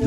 تو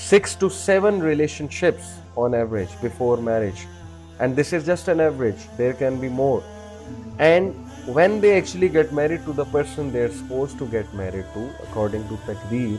6 to 7 relationships on average before marriage, and this is just an average, there can be more. And when they actually get married to the person they are supposed to get married to according to takdeer,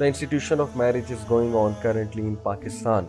the institution of marriage is going on currently in Pakistan.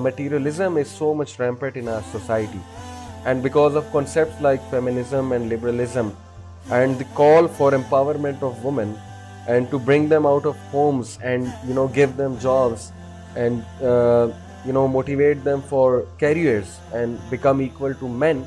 materialism is so much rampant in our society, and because of concepts like feminism and liberalism and the call for empowerment of women and to bring them out of homes and give them jobs and motivate them for careers and become equal to men,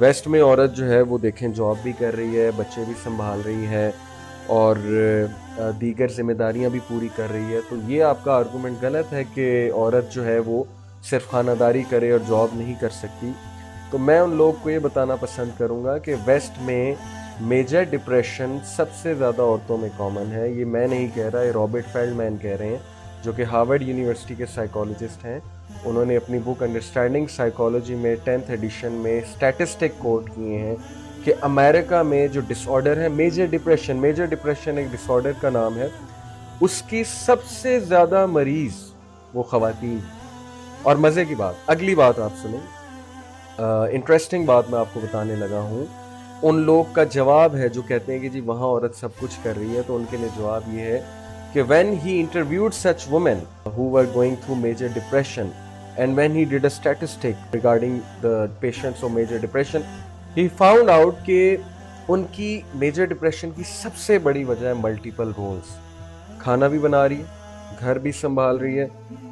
west میں عورت جو ہے وہ دیکھیں job بھی کر رہی ہے, بچے بھی سنبھال رہی ہے اور دیگر ذمہ داریاں بھی پوری کر رہی ہے. تو یہ آپ کا آرگومنٹ غلط ہے کہ عورت جو ہے وہ صرف خانہ داری کرے اور جاب نہیں کر سکتی. تو میں ان لوگ کو یہ بتانا پسند کروں گا کہ ویسٹ میں میجر ڈپریشن سب سے زیادہ عورتوں میں کامن ہے. یہ میں نہیں کہہ رہا, یہ رابرٹ فیلڈ مین کہہ رہے ہیں جو کہ ہارورڈ یونیورسٹی کے سائیکالوجسٹ ہیں. انہوں نے اپنی بک انڈرسٹینڈنگ سائیکالوجی میں 10th ایڈیشن میں اسٹیٹسٹک کوٹ کیے ہیں کہ امریکہ میں جو ڈس آرڈر ہے میجر ڈپریشن ایک ڈس آرڈر کا نام ہے, اس کی سب سے زیادہ مریض وہ خواتین. اور مزے کی بات, اگلی بات آپ سنیں, انٹرسٹنگ بات میں آپ کو بتانے لگا ہوں. ان لوگ کا جواب ہے جو کہتے ہیں کہ جی وہاں عورت سب کچھ کر رہی ہے, تو ان کے لیے جواب یہ ہے کہ when he interviewed such women who were going through major depression and when he did a statistic regarding the patients of major depression, he found out کہ ان کی میجر ڈپریشن کی سب سے بڑی وجہ ہے ملٹیپل رولز. کھانا بھی بنا رہی ہے, گھر بھی سنبھال رہی ہے,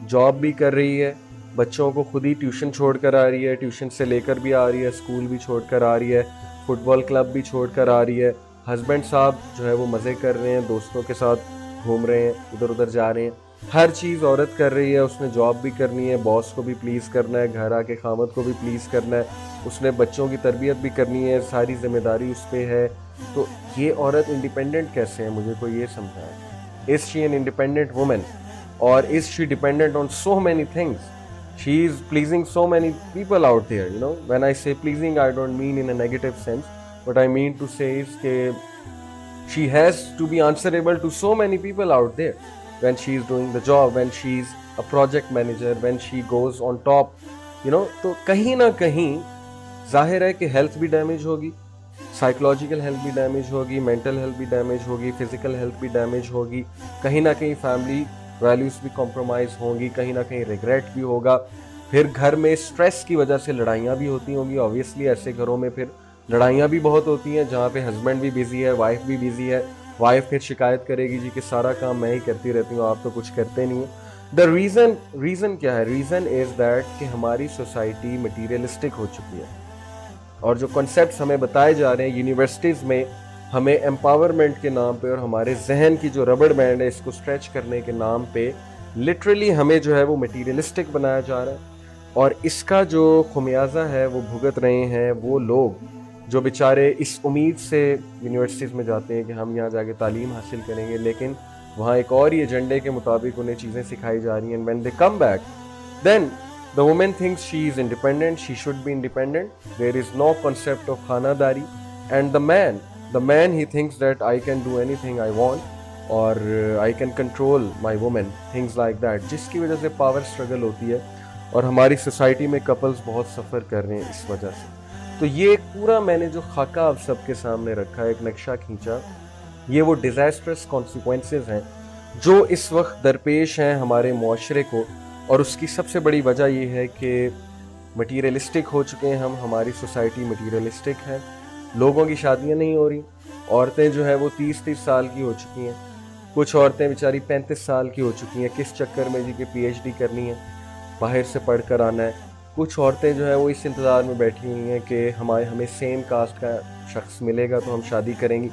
جاب بھی کر رہی ہے, بچوں کو خود ہی ٹیوشن چھوڑ کر آ رہی ہے, ٹیوشن سے لے کر بھی آ رہی ہے, اسکول بھی چھوڑ کر آ رہی ہے, فٹ بال کلب بھی چھوڑ کر آ رہی ہے, ہسبینڈ صاحب جو ہے وہ مزے کر رہے ہیں, دوستوں کے ساتھ گھوم رہے ہیں, ادھر ادھر جا رہے ہیں. ہر چیز عورت کر رہی ہے, اس نے جاب بھی کرنی ہے, باس کو بھی پلیز کرنا ہے, گھر آ کے خامد کو بھی پلیز کرنا ہے, اس نے بچوں کی تربیت بھی کرنی ہے, ساری ذمہ داری اس پہ ہے. تو یہ عورت انڈیپینڈنٹ کیسے ہے, مجھے کوئی یہ سمجھائے. Is she an independent woman or is she dependent on so many things? She is pleasing so many people out there, you know. When I say pleasing, I don't mean in a negative sense. What I mean to say is that she has to be answerable to so many people out there when she is doing the job, when she is a project manager, when she goes on top, you know. تو کہیں نہ کہیں ظاہر ہے کہ health بھی damage ہوگی, psychological health بھی ڈیمیج ہوگی, مینٹل ہیلتھ بھی ڈیمیج ہوگی, فزیکل ہیلتھ بھی ڈیمیج ہوگی, کہیں نہ کہیں فیملی ویلیوز بھی کمپرومائز ہوں گی, کہیں نہ کہیں ریگریٹ بھی ہوگا. پھر گھر میں اسٹریس کی وجہ سے لڑائیاں بھی ہوتی ہوں گی. آبویسلی ایسے گھروں میں پھر لڑائیاں بھی بہت ہوتی ہیں جہاں پہ ہسبینڈ بھی بزی ہے, وائف بھی بزی ہے. وائف پھر شکایت کرے گی جی کہ سارا کام میں ہی کرتی رہتی ہوں, آپ تو کچھ کرتے نہیں ہیں. دا ریزن کیا ہے؟ ریزن از دیٹ کہ ہماری سوسائٹی مٹیریلسٹک ہو چکی ہے, اور جو کنسیپٹس ہمیں بتائے جا رہے ہیں یونیورسٹیز میں ہمیں امپاورمنٹ کے نام پہ اور ہمارے ذہن کی جو ربڑ بینڈ ہے اس کو اسٹریچ کرنے کے نام پہ لٹرلی ہمیں جو ہے وہ مٹیریلسٹک بنایا جا رہا ہے. اور اس کا جو خمیازہ ہے وہ بھگت رہے ہیں وہ لوگ جو بیچارے اس امید سے یونیورسٹیز میں جاتے ہیں کہ ہم یہاں جا کے تعلیم حاصل کریں گے, لیکن وہاں ایک اور ہی ایجنڈے کے مطابق انہیں چیزیں سکھائی جا رہی ہیں. when they come back then the woman thinks she is independent, she should be independent. There is no concept of khana dari. And the man he thinks that I can do anything I want or I can control my woman, things like that, جس کی وجہ سے power struggle ہوتی ہے اور ہماری society میں couples بہت سفر کر رہے ہیں اس وجہ سے. تو یہ پورا میں نے جو خاکہ آپ سب کے سامنے رکھا ہے, ایک نقشہ کھینچا, یہ وہ ڈیزاسٹرس کانسیکوینسز ہیں جو اس وقت درپیش ہیں ہمارے معاشرے کو. اور اس کی سب سے بڑی وجہ یہ ہے کہ مٹیریلسٹک ہو چکے ہیں ہم, ہماری سوسائٹی مٹیریلسٹک ہے, لوگوں کی شادیاں نہیں ہو رہی, عورتیں جو ہے وہ 30 سال کی ہو چکی ہیں, کچھ عورتیں بیچاری 35 سال کی ہو چکی ہیں, کس چکر میں جی کہ PhD کرنی ہے, باہر سے پڑھ کر آنا ہے. کچھ عورتیں جو ہے وہ اس انتظار میں بیٹھی ہوئی ہیں کہ ہمیں سیم کاسٹ کا شخص ملے گا تو ہم شادی کریں گی.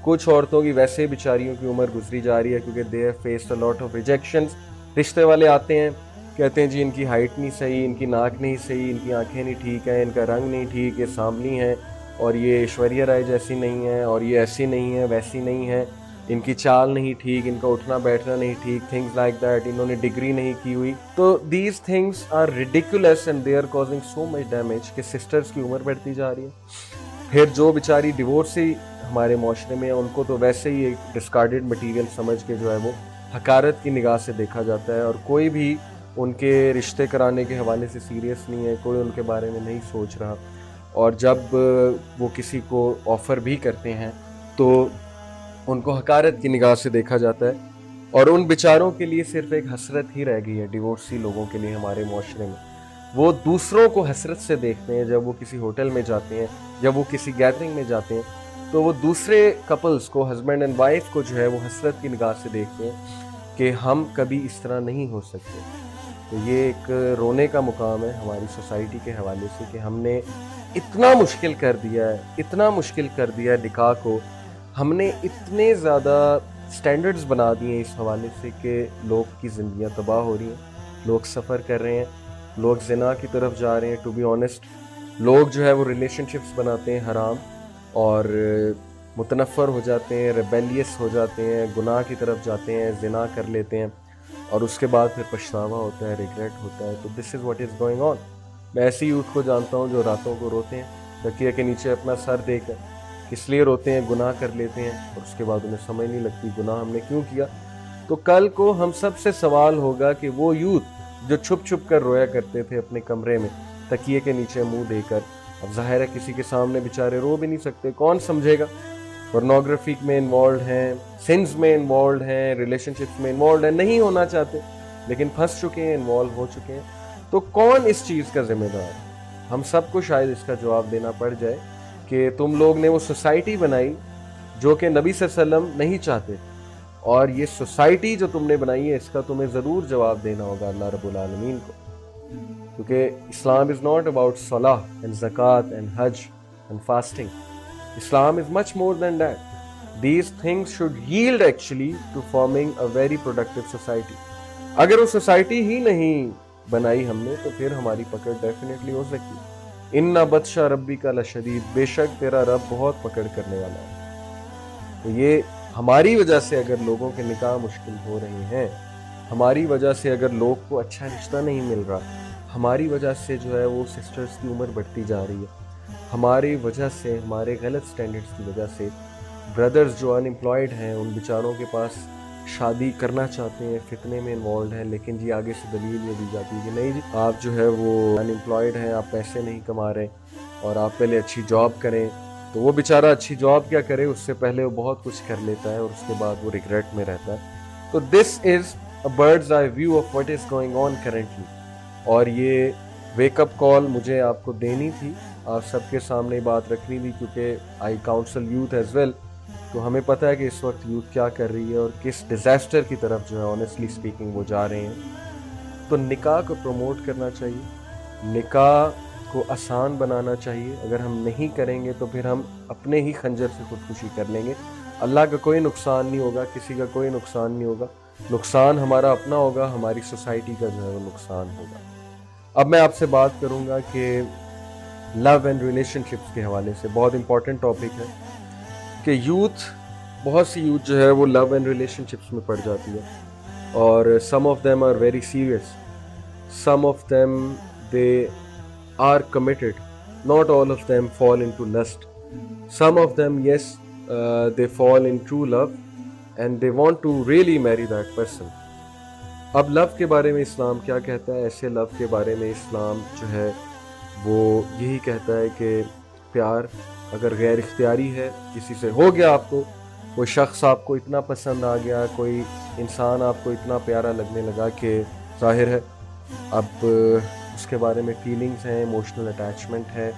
کچھ عورتوں کی ویسے بیچاریوں کی عمر گزری جا رہی ہے کیونکہ they have faced a lot of rejections. رشتے والے آتے ہیں, کہتے ہیں جی ان کی ہائٹ نہیں صحیح, ان کی ناک نہیں صحیح, ان کی آنکھیں نہیں ٹھیک ہیں, ان کا رنگ نہیں ٹھیک, یہ سانولی ہیں اور یہ ایشوریہ رائے جیسی نہیں ہے, اور یہ ایسی نہیں ہے ویسی نہیں ہے, ان کی چال نہیں ٹھیک, ان کا اٹھنا بیٹھنا نہیں ٹھیک, تھنگز لائک دیٹ, انہوں نے ڈگری نہیں کی ہوئی. تو these things are ridiculous and they are causing so much damage کہ سسٹرز کی عمر بڑھتی جا رہی ہے. پھر جو بیچاری ڈیورسی ہمارے معاشرے میں ہیں ان کو تو ویسے ہی ایک ڈسکارڈڈ مٹیریل سمجھ کے جو ہے وہ حقارت کی نگاہ سے دیکھا جاتا ہے, اور کوئی بھی ان کے رشتے کرانے کے حوالے سے سیریس نہیں ہے, کوئی ان کے بارے میں نہیں سوچ رہا. اور جب وہ کسی کو آفر بھی کرتے ہیں تو ان کو حقارت کی نگاہ سے دیکھا جاتا ہے, اور ان بیچاروں کے لیے صرف ایک حسرت ہی رہ گئی ہے ڈیورسی لوگوں کے لیے ہمارے معاشرے میں. وہ دوسروں کو حسرت سے دیکھتے ہیں جب وہ کسی ہوٹل میں جاتے ہیں, جب وہ کسی گیدرنگ میں جاتے ہیں, تو وہ دوسرے کپلز کو, ہسبینڈ اینڈ وائف کو جو ہے وہ حسرت کی نگاہ سے دیکھتے ہیں کہ ہم کبھی اس طرح نہیں ہو سکتے. تو یہ ایک رونے کا مقام ہے ہماری سوسائٹی کے حوالے سے کہ ہم نے اتنا مشکل کر دیا ہے، اتنا مشکل کر دیا ہے نکاح کو. ہم نے اتنے زیادہ سٹینڈرڈز بنا دیے ہیں اس حوالے سے کہ لوگ کی زندگیاں تباہ ہو رہی ہیں، لوگ سفر کر رہے ہیں، لوگ زنا کی طرف جا رہے ہیں. ٹو بی آنیسٹ لوگ جو ہے وہ ریلیشن شپس بناتے ہیں حرام اور متنفر ہو جاتے ہیں، ریبیلیس ہو جاتے ہیں، گناہ کی طرف جاتے ہیں، زنا کر لیتے ہیں اور اس کے بعد پھر پچھتاوا ہوتا ہے، ریگریٹ ہوتا ہے. تو this is what is going آن. میں ایسی یوتھ کو جانتا ہوں جو راتوں کو روتے ہیں تکیے کے نیچے اپنا سر دے کر. کس لیے روتے ہیں؟ گناہ کر لیتے ہیں اور اس کے بعد انہیں سمجھ نہیں لگتی گناہ ہم نے کیوں کیا. تو کل کو ہم سب سے سوال ہوگا کہ وہ یوتھ جو چھپ چھپ کر رویا کرتے تھے اپنے کمرے میں تکیے کے نیچے منہ دے کر، اب ظاہر ہے کسی کے سامنے بیچارے رو بھی نہیں سکتے، کون سمجھے گا؟ پورنوگرافی میں انوالوڈ ہیں، سنز میں انوالوڈ ہیں، ریلیشن شپس میں انوالوڈ ہیں، نہیں ہونا چاہتے لیکن پھنس چکے ہیں، انوالو ہو چکے ہیں. تو کون اس چیز کا ذمہ دار ہے؟ ہم سب کو شاید اس کا جواب دینا پڑ جائے کہ تم لوگ نے وہ سوسائٹی بنائی جو کہ نبی صلی اللہ علیہ وسلم نہیں چاہتے، اور یہ سوسائٹی جو تم نے بنائی ہے اس کا تمہیں ضرور جواب دینا ہوگا اللہ رب العالمین کو. کیونکہ اسلام از ناٹ اباؤٹ صلاح اینڈ زکوٰۃ and Hajj and fasting. Islam is much more than that. These things should yield actually to forming a very productive society. اگر وہ سوسائٹی ہی نہیں بنائی ہم نے تو پھر ہماری پکڑ ڈیفینیٹلی ہو سکتی. ان بطش ربک لشدید، بے شک تیرا رب بہت پکڑ کرنے والا ہے. تو یہ ہماری وجہ سے اگر لوگوں کے نکاح مشکل ہو رہے ہیں، ہماری وجہ سے اگر لوگ کو اچھا رشتہ نہیں مل رہا، ہماری وجہ سے جو ہے وہ سسٹرز کی عمر بڑھتی جا رہی ہے، ہماری وجہ سے، ہمارے غلط سٹینڈرڈز کی وجہ سے بردرز جو ان امپلائڈ ہیں ان بیچاروں کے پاس شادی کرنا چاہتے ہیں، فتنے میں انوالوڈ ہیں، لیکن جی آگے سے دلیل یہ دی جاتی ہے کہ نہیں جی آپ جو ہے وہ ان امپلائڈ ہیں، آپ پیسے نہیں کما رہے اور آپ پہلے اچھی جاب کریں. تو وہ بیچارہ اچھی جاب کیا کرے، اس سے پہلے وہ بہت کچھ کر لیتا ہے اور اس کے بعد وہ ریگریٹ میں رہتا ہے. تو this is a bird's eye view of what is going on currently. اور یہ ویک اپ کال مجھے آپ کو دینی تھی، آپ سب کے سامنے بات رکھنی تھی، کیونکہ آئی کاؤنسل یوتھ ایز ویل. تو ہمیں پتہ ہے کہ اس وقت یوتھ کیا کر رہی ہے اور کس ڈیزاسٹر کی طرف جو ہے آنیسٹلی اسپیکنگ وہ جا رہے ہیں. تو نکاح کو پروموٹ کرنا چاہیے، نکاح کو آسان بنانا چاہیے. اگر ہم نہیں کریں گے تو پھر ہم اپنے ہی خنجر سے خودکشی کر لیں گے. اللہ کا کوئی نقصان نہیں ہوگا، کسی کا کوئی نقصان نہیں ہوگا، نقصان ہمارا اپنا ہوگا، ہماری سوسائٹی کا جو ہے وہ نقصان ہوگا. اب میں آپ سے بات کروں گا کہ لو اینڈ ریلیشن شپس کے حوالے سے. بہت امپورٹنٹ ٹاپک ہے کہ یوتھ، بہت سی یوتھ جو ہے وہ لو اینڈ ریلیشن شپس میں پڑ جاتی ہے اور some of them are very serious, some of them they are committed, not all of them fall into lust. Some of them yes they fall in true love and they want to really marry that person. اب love کے بارے میں اسلام کیا کہتا ہے؟ ایسے لو کے بارے میں اسلام جو ہے وہ یہی کہتا ہے کہ پیار اگر غیر اختیاری ہے، کسی سے ہو گیا، آپ کو کوئی شخص آپ کو اتنا پسند آ گیا، کوئی انسان آپ کو اتنا پیارا لگنے لگا کہ ظاہر ہے اب اس کے بارے میں فیلنگز ہیں، ایموشنل اٹیچمنٹ ہے.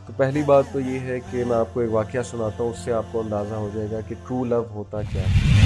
تو پہلی بات تو یہ ہے کہ میں آپ کو ایک واقعہ سناتا ہوں، اس سے آپ کو اندازہ ہو جائے گا کہ ٹرو لو ہوتا کیا ہے.